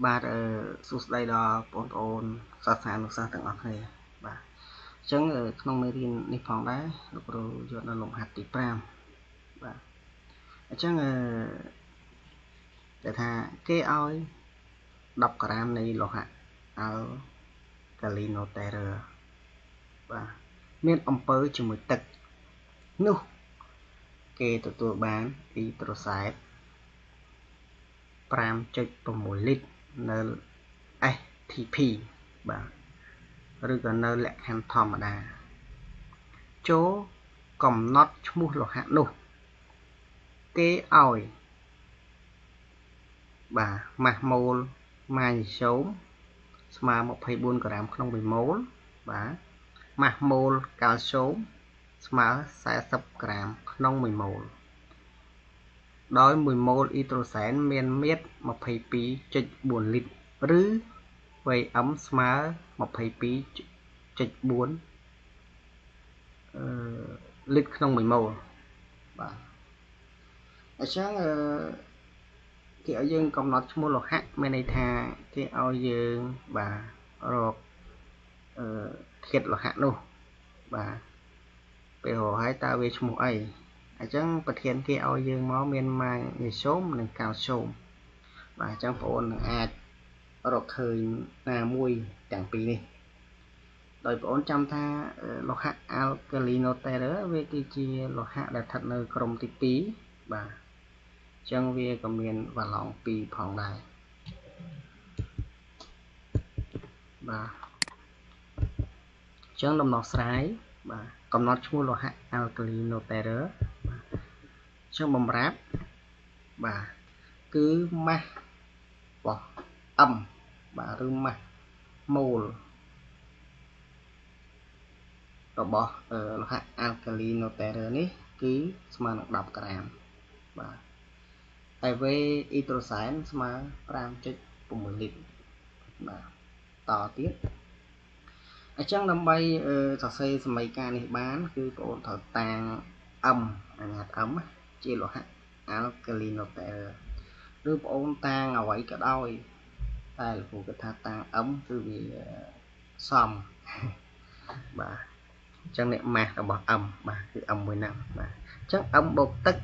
បាទសួស្តីដល់បងប្អូនសិស្សនុសិស្សទាំងអស់គ្នាបាទអញ្ចឹងក្នុងមេរៀននេះផងដែរលោកគ្រូយកនៅលំហាត់ទី5បាទអញ្ចឹងតែថាគេឲ្យ10ក្រាមនៃលោហៈអាល់កាលីណូតេរ៉ឺបាទមានអំពៅជាមួយទឹកនោះគេទទួលបានអ៊ីដ្រូសែត 5.6 លីត្រនៅ STP បាទឬក៏នៅលក្ខខណ្ឌធម្មតាចូលកំណត់ឈ្មោះលោហៈនោះគេឲ្យបាទម៉ាស់ម៉ូលម៉ាញ៉េស្យូមស្មើ24ក្រាមក្នុង1ម៉ូលបាទម៉ាស់ម៉ូលកាល់ស្យូមស្មើ40ក្រាមក្នុង1ម៉ូលដោយ1ម៉ូលអ៊ីដ្រូសែនមានមាត្រ 22.4 លីត្រឬ Vm ស្មើ 22.4 លីត្រក្នុង1ម៉ូលបាទអញ្ចឹងគេឲ្យយើងកំណត់ឈ្មោះលោហៈមានន័យថាគេឲ្យយើងបាទរកធាតុលោហៈនោះបាទពេលរកហើយតើវាឈ្មោះអីអញ្ចឹងប្រធានគេឲ្យយើងមកមានម៉ាញ៉េស្យូមនិងកាល់ស្យូមបាទអញ្ចឹងបងប្អូននឹងអាចរកឃើញណាមួយទាំងពីរនេះដោយបងប្អូនចាំថាលោហៈអាល់កាលីណូតេរ៉ឺវាគឺជាលោហៈដែលស្ថិតនៅក្រុមទី2បាទអញ្ចឹងវាក៏មានវ៉ាឡង់2ផងដែរបាទអញ្ចឹងដំណោះស្រាយបាទកំណត់ឈ្មោះលោហៈអាល់កាលីណូតេរ៉ឺបាទអញ្ចឹងបំរាប់បាទគឺម៉ាស់របស់ M បាទឬម៉ាស់ម៉ូលរបស់លោហៈអាល់កាលីណូតេរ៉ឺនេះគឺស្មើនឹង10ក្រាមបាទហើយវេអ៊ីដ្រូសែនស្មើ 5.6 លីត្របាទតទៀតអញ្ចឹងដើម្បីសរសេរសមីការនេះបានគឺបងប្អូនត្រូវតាំង M អាញាត M ជាលោហៈអាល់កាលីណូតេរ៉ឺឬបងប្អូនតាំងអ្វីក៏ដោយតែលោកគ្រូគិតថាតាំង M គឺវាសមបាទអញ្ចឹងអ្នកម៉ាស់របស់ M បាទគឺ M មួយហ្នឹងបាទអញ្ចឹង M បូកទឹក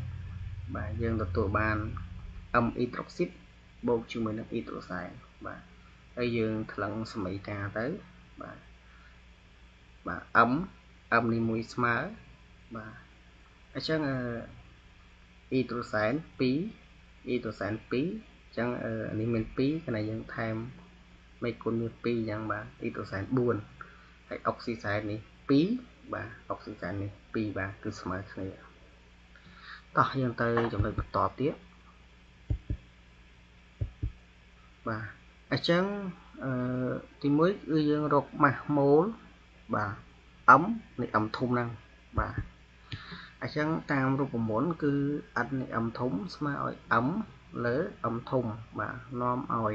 បាទយើងទទួលបាន M អ៊ីដ្រូស៊ីតបូកជាមួយនឹងអ៊ីដ្រូសែនបាទហើយយើងថ្លឹងសមីការទៅបាទM នេះមួយស្មើបាទអញ្ចឹងអ៊ីដ្រូសែន2អ៊ីដ្រូសែន2អញ្ចឹងនេះមាន2គណៈយើងថែមមេគុណវា2អញ្ចឹងបាទអ៊ីដ្រូសែន4ហើយអុកស៊ីសែននេះ2បាទអុកស៊ីសែននេះ2បាទគឺស្មើគ្នាតោះយើងទៅចំណុចបន្តទៀតបាទអញ្ចឹងទី1គឺយើងរកម៉ាស់ម៉ូលបាទ M នៃ M ធំហ្នឹងបាទអញ្ចឹងតាមរូបមន្តគឺ n នៃ M ធំស្មើឲ្យ M លើ M ធំបាទនាំឲ្យ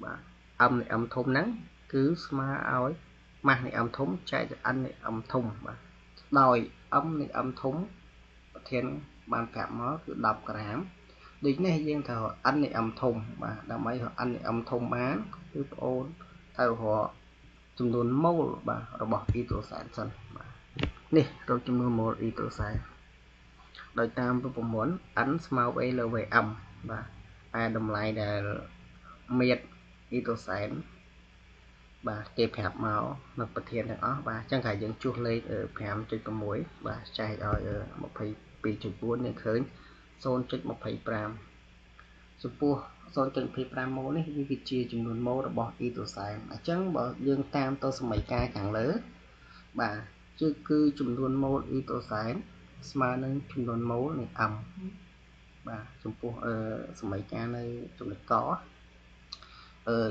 បាទ M នៃ M ធំហ្នឹងគឺស្មើឲ្យម៉ាស់នៃ M ធំចែកទៅ n នៃ M ធំបាទដោយ M នៃ M ធំប្រធានបានប្រាប់មកគឺ10ក្រាមដូចនេះយើងត្រូវ n នៃ M ធំបាទដើម្បីរក n នៃ M ធំបានគឺបងអូនត្រូវរកចំនួនម៉ូលបាទរបស់អ៊ីដ្រូសែនសិនបាទនេះរកចំនួនម៉ូលអ៊ីដ្រូសែនដោយតាមរូបមន្ត n ស្មើ v លើ vm បាទតែតម្លៃដែលមាត្រអ៊ីដ្រូសែនបាទគេប្រាប់មកនៅប្រធានទាំងអស់បាទអញ្ចឹងតែយើងជួសលេខ 5.6 បាទចែកឲ្យ 22.4 យើងឃើញ 0.25 ចំពោះ 0.25 ម៉ូលនេះវាគឺជាចំនួនម៉ូលរបស់អ៊ីដ្រូសែនអញ្ចឹងបើយើងតាមទៅសមីការខាងលើបាទគឺចំនួនម៉ូលអ៊ីដ្រូសែនស្មើនឹងចំនួនម៉ូលនៃ M បាទចំពោះសមីការនៅចំណុចក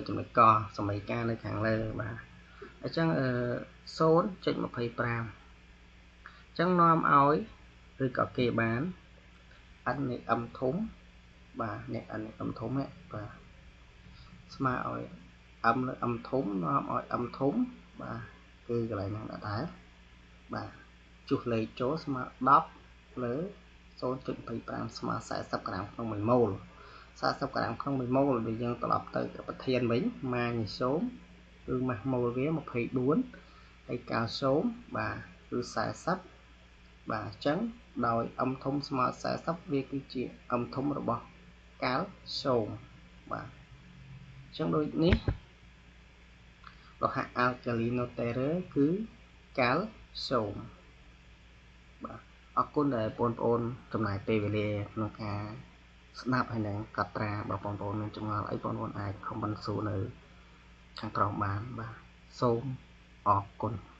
ចំណុចកសមីការនៅខាងលើបាទអញ្ចឹង0.25 អញ្ចឹងនាំឲ្យឬក៏គេបាន n នៃ M ធំបាទអ្នក n នៃ M ធំហ្នឹងបាទស្មើឲ្យ M លើ M ធំនាំឲ្យ M ធំបាទគឺកន្លែងហ្នឹងដែរបាទជួសលេខចូលស្មើ10លើ 0.25 ស្មើ40ក្រាមក្នុង1ម៉ូល 40 ក្រាមក្នុង1ម៉ូលវាយើងត្រឡប់ទៅប្រធានវិញម៉ាញ៉េសូមគឺម៉ាស់ម៉ូលវា24ហើយកាល់សូមបាទគឺ40បាទអញ្ចឹងដោយអ៊ំធំស្មើ40វាគឺជាអ៊ំធំរបស់កាល់សូមបាទអញ្ចឹងដូចនេះលោហៈអាល់កាលីណូតេរ៉ឺគឺកាល់សូមបាទអរគុណដែលបងប្អូនចំណាយពេលវេលាក្នុងការស្ដាប់ហើយនឹងកត់ត្រាបើបងប្អូនមានចម្ងល់អីបងប្អូនអាចខមមិនសួរនៅខាងក្រោមបានបាទសូមអរគុណ